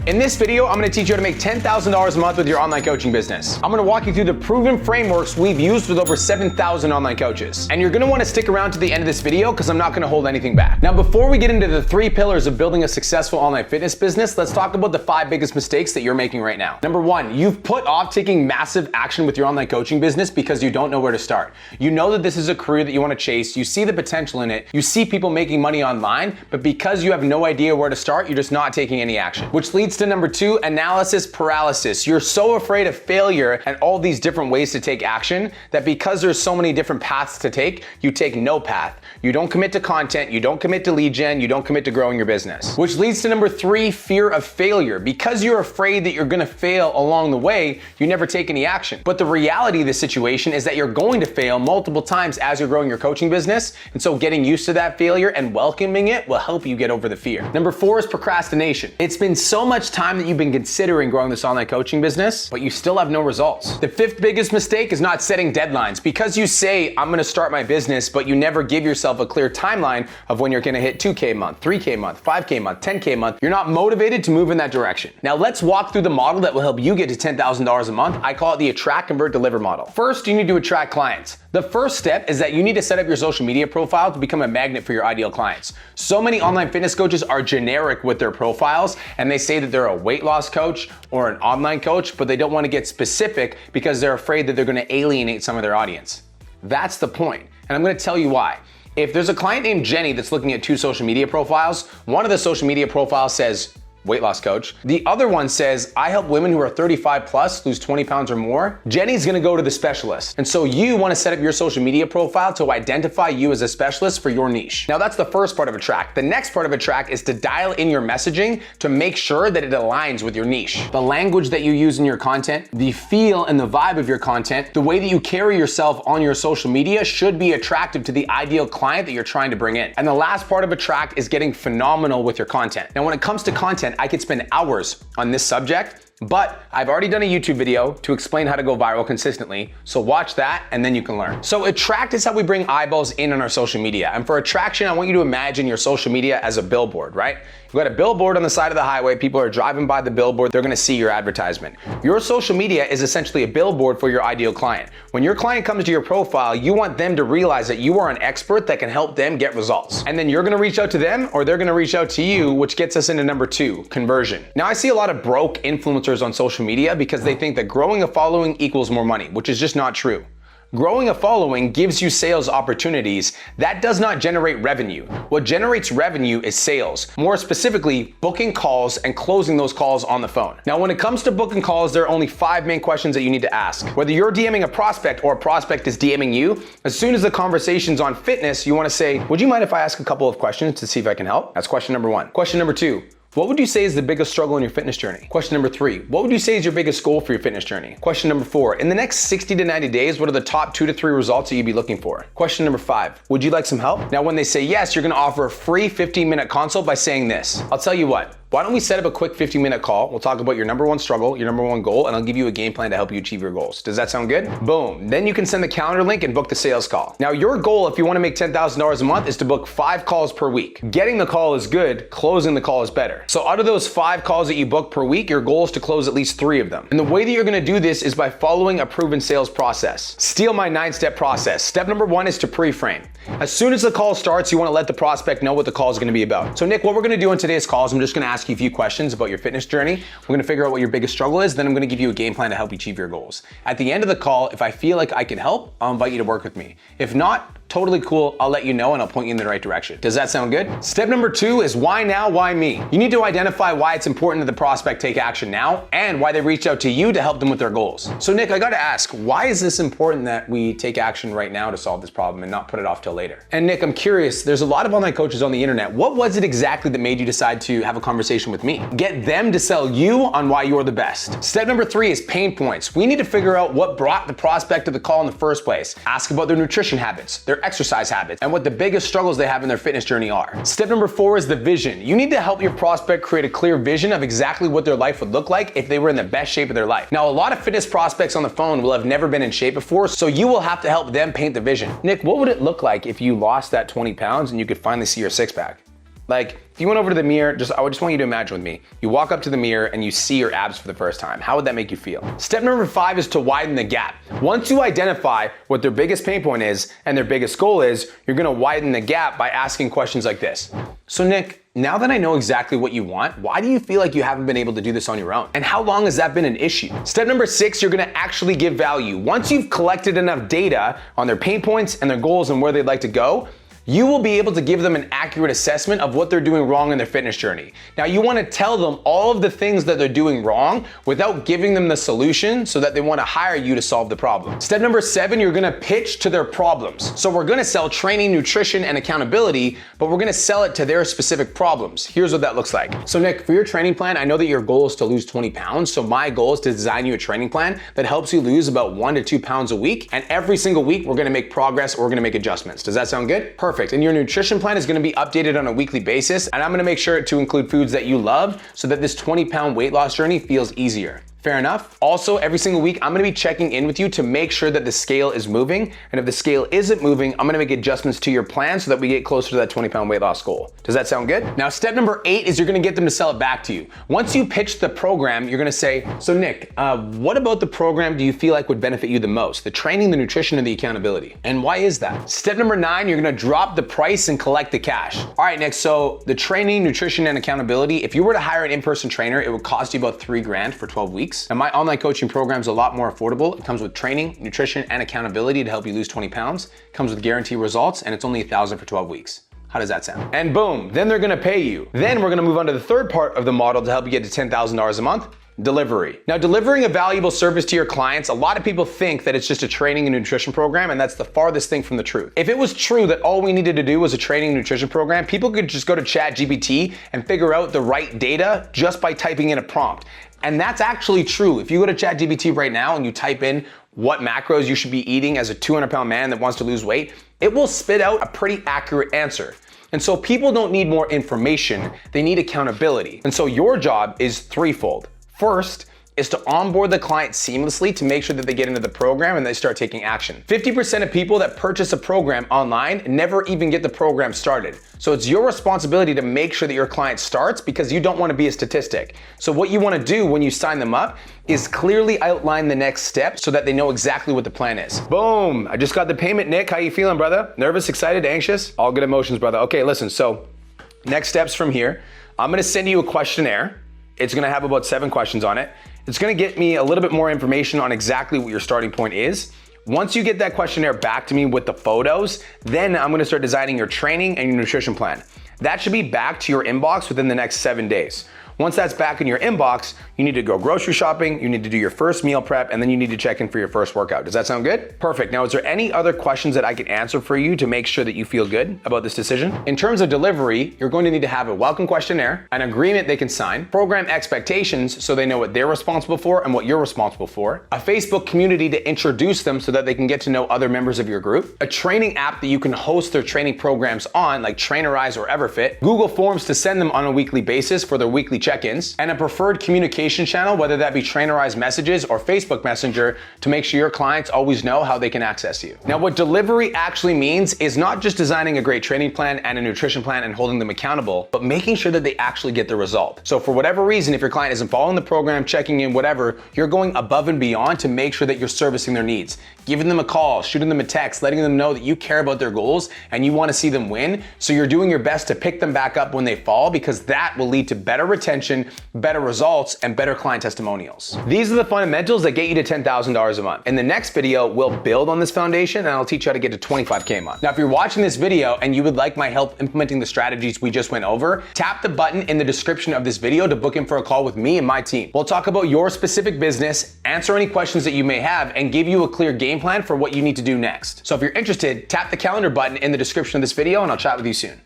In this video, I'm gonna teach you how to make $10,000 a month with your online coaching business. I'm gonna walk you through the proven frameworks we've used with over 7,000 online coaches. And you're gonna wanna stick around to the end of this video because I'm not gonna hold anything back. Now, before we get into the 3 pillars of building a successful online fitness business, let's talk about the 5 biggest mistakes that you're making right now. Number 1, you've put off taking massive action with your online coaching business because you don't know where to start. You know that this is a career that you wanna chase, you see the potential in it, you see people making money online, but because you have no idea where to start, you're just not taking any action. Which leads to number 2, analysis paralysis. You're so afraid of failure and all these different ways to take action that because there's so many different paths to take, you take no path. You don't commit to content, you don't commit to lead gen, you don't commit to growing your business. Which leads to number 3, fear of failure. Because you're afraid that you're gonna fail along the way, you never take any action. But the reality of the situation is that you're going to fail multiple times as you're growing your coaching business, and so getting used to that failure and welcoming it will help you get over the fear. Number 4 is procrastination. It's been so much time that you've been considering growing this online coaching business, but you still have no results. The 5th biggest mistake is not setting deadlines. Because you say, I'm gonna start my business, but you never give yourself a clear timeline of when you're gonna hit 2K a month, 3K a month, 5K a month, 10K a month, you're not motivated to move in that direction. Now let's walk through the model that will help you get to $10,000 a month. I call it the attract, convert, deliver model. First, you need to attract clients. The first step is that you need to set up your social media profile to become a magnet for your ideal clients. So many online fitness coaches are generic with their profiles and they say that they're a weight loss coach or an online coach, but they don't want to get specific because they're afraid that they're going to alienate some of their audience. That's the point, and I'm going to tell you why. If there's a client named Jenny that's looking at 2 social media profiles, one of the social media profiles says, weight loss coach. The other one says, I help women who are 35 plus lose 20 pounds or more. Jenny's gonna go to the specialist. And so you wanna set up your social media profile to identify you as a specialist for your niche. Now that's the first part of attract. The next part of attract is to dial in your messaging to make sure that it aligns with your niche. The language that you use in your content, the feel and the vibe of your content, the way that you carry yourself on your social media should be attractive to the ideal client that you're trying to bring in. And the last part of attract is getting phenomenal with your content. Now when it comes to content, I could spend hours on this subject, but I've already done a YouTube video to explain how to go viral consistently, so watch that and then you can learn. So attract is how we bring eyeballs in on our social media. And for attraction, I want you to imagine your social media as a billboard, right? You've got a billboard on the side of the highway, people are driving by the billboard, they're gonna see your advertisement. Your social media is essentially a billboard for your ideal client. When your client comes to your profile, you want them to realize that you are an expert that can help them get results. And then you're gonna reach out to them or they're gonna reach out to you, which gets us into number 2, conversion. Now I see a lot of broke influencers on social media because they think that growing a following equals more money, which is just not true. Growing a following gives you sales opportunities. That does not generate revenue. What generates revenue is sales. More specifically, booking calls and closing those calls on the phone. Now, when it comes to booking calls, there are only 5 main questions that you need to ask. Whether you're DMing a prospect or a prospect is DMing you, as soon as the conversation's on fitness, you wanna say, would you mind if I ask a couple of questions to see if I can help? That's question number 1. Question number 2. What would you say is the biggest struggle in your fitness journey? Question number 3, what would you say is your biggest goal for your fitness journey? Question number 4, in the next 60 to 90 days, what are the top 2 to 3 results that you'd be looking for? Question number 5, would you like some help? Now, when they say yes, you're gonna offer a free 15-minute consult by saying this. I'll tell you what, why don't we set up a quick 15-minute call? We'll talk about your number 1 struggle, your number 1 goal, and I'll give you a game plan to help you achieve your goals. Does that sound good? Boom. Then you can send the calendar link and book the sales call. Now, your goal, if you wanna make $10,000 a month, is to book 5 calls per week. Getting the call is good, closing the call is better. So out of those 5 calls that you book per week, your goal is to close at least 3 of them. And the way that you're gonna do this is by following a proven sales process. Steal my 9-step process. Step number 1 is to pre-frame. As soon as the call starts, you wanna let the prospect know what the call is gonna be about. So Nick, what we're gonna do in today's call is I'm just gonna ask you a few questions about your fitness journey. We're gonna figure out what your biggest struggle is, then I'm gonna give you a game plan to help you achieve your goals. At the end of the call, if I feel like I can help, I'll invite you to work with me. If not, totally cool, I'll let you know and I'll point you in the right direction. Does that sound good? Step number 2 is why now, why me? You need to identify why it's important that the prospect take action now and why they reach out to you to help them with their goals. So Nick, I gotta ask, why is this important that we take action right now to solve this problem and not put it off till later? And Nick, I'm curious, there's a lot of online coaches on the internet. What was it exactly that made you decide to have a conversation with me? Get them to sell you on why you're the best. Step number 3 is pain points. We need to figure out what brought the prospect to the call in the first place. Ask about their nutrition habits, their exercise habits, and what the biggest struggles they have in their fitness journey are. Step number 4 is the vision. You need to help your prospect create a clear vision of exactly what their life would look like if they were in the best shape of their life. Now, a lot of fitness prospects on the phone will have never been in shape before, so you will have to help them paint the vision. Nick, what would it look like if you lost that 20 pounds and you could finally see your 6-pack? Like, If you went over to the mirror, I just want you to imagine with me, you walk up to the mirror and you see your abs for the first time. How would that make you feel? Step number 5 is to widen the gap. Once you identify what their biggest pain point is and their biggest goal is, you're gonna widen the gap by asking questions like this. So Nick, now that I know exactly what you want, why do you feel like you haven't been able to do this on your own? And how long has that been an issue? Step number 6, you're gonna actually give value. Once you've collected enough data on their pain points and their goals and where they'd like to go, you will be able to give them an accurate assessment of what they're doing wrong in their fitness journey. Now, you wanna tell them all of the things that they're doing wrong without giving them the solution so that they wanna hire you to solve the problem. Step number 7, you're gonna pitch to their problems. So we're gonna sell training, nutrition, and accountability, but we're gonna sell it to their specific problems. Here's what that looks like. So Nick, for your training plan, I know that your goal is to lose 20 pounds. So my goal is to design you a training plan that helps you lose about 1 to 2 pounds a week. And every single week, we're gonna make progress or we're gonna make adjustments. Does that sound good? Perfect. And your nutrition plan is gonna be updated on a weekly basis, and I'm gonna make sure to include foods that you love so that this 20-pound weight loss journey feels easier. Fair enough. Also, every single week, I'm gonna be checking in with you to make sure that the scale is moving. And if the scale isn't moving, I'm gonna make adjustments to your plan so that we get closer to that 20-pound weight loss goal. Does that sound good? Now, step number 8 is you're gonna get them to sell it back to you. Once you pitch the program, you're gonna say, so Nick, what about the program do you feel like would benefit you the most? The training, the nutrition, or the accountability? And why is that? Step number 9, you're gonna drop the price and collect the cash. All right, Nick, so the training, nutrition, and accountability, if you were to hire an in-person trainer, it would cost you about $3,000 for 12 weeks. Now, my online coaching program is a lot more affordable. It comes with training, nutrition, and accountability to help you lose 20 pounds. It comes with guaranteed results, and it's only $1,000 for 12 weeks. How does that sound? And boom, then they're gonna pay you. Then we're gonna move on to the third part of the model to help you get to $10,000 a month. Delivery. Now, delivering a valuable service to your clients, a lot of people think that it's just a training and nutrition program, and that's the farthest thing from the truth. If it was true that all we needed to do was a training and nutrition program, people could just go to ChatGPT and figure out the right data just by typing in a prompt. And that's actually true. If you go to ChatGPT right now and you type in what macros you should be eating as a 200-pound man that wants to lose weight, it will spit out a pretty accurate answer. And so people don't need more information, they need accountability. And so your job is threefold. First is to onboard the client seamlessly to make sure that they get into the program and they start taking action. 50% of people that purchase a program online never even get the program started. So it's your responsibility to make sure that your client starts because you don't want to be a statistic. So what you want to do when you sign them up is clearly outline the next step so that they know exactly what the plan is. Boom, I just got the payment, Nick. How you feeling, brother? Nervous, excited, anxious? All good emotions, brother. Okay, listen, so next steps from here, I'm gonna send you a questionnaire. It's gonna have about 7 questions on it. It's gonna get me a little bit more information on exactly what your starting point is. Once you get that questionnaire back to me with the photos, then I'm gonna start designing your training and your nutrition plan. That should be back to your inbox within the next 7 days. Once that's back in your inbox, you need to go grocery shopping, you need to do your first meal prep, and then you need to check in for your first workout. Does that sound good? Perfect. Now, is there any other questions that I can answer for you to make sure that you feel good about this decision? In terms of delivery, you're going to need to have a welcome questionnaire, an agreement they can sign, program expectations so they know what they're responsible for and what you're responsible for, a Facebook community to introduce them so that they can get to know other members of your group, a training app that you can host their training programs on, like Trainerize or Everfit, Google Forms to send them on a weekly basis for their weekly check-ins, and a preferred communication channel, whether that be Trainerize Messages or Facebook Messenger, to make sure your clients always know how they can access you. Now, what delivery actually means is not just designing a great training plan and a nutrition plan and holding them accountable, but making sure that they actually get the result. So for whatever reason, if your client isn't following the program, checking in, whatever, you're going above and beyond to make sure that you're servicing their needs, giving them a call, shooting them a text, letting them know that you care about their goals and you want to see them win. So you're doing your best to pick them back up when they fall, because that will lead to better retention, better results, and better client testimonials. These are the fundamentals that get you to $10,000 a month. In the next video, we'll build on this foundation and I'll teach you how to get to 25K a month. Now, if you're watching this video and you would like my help implementing the strategies we just went over, tap the button in the description of this video to book in for a call with me and my team. We'll talk about your specific business, answer any questions that you may have, and give you a clear game plan for what you need to do next. So if you're interested, tap the calendar button in the description of this video and I'll chat with you soon.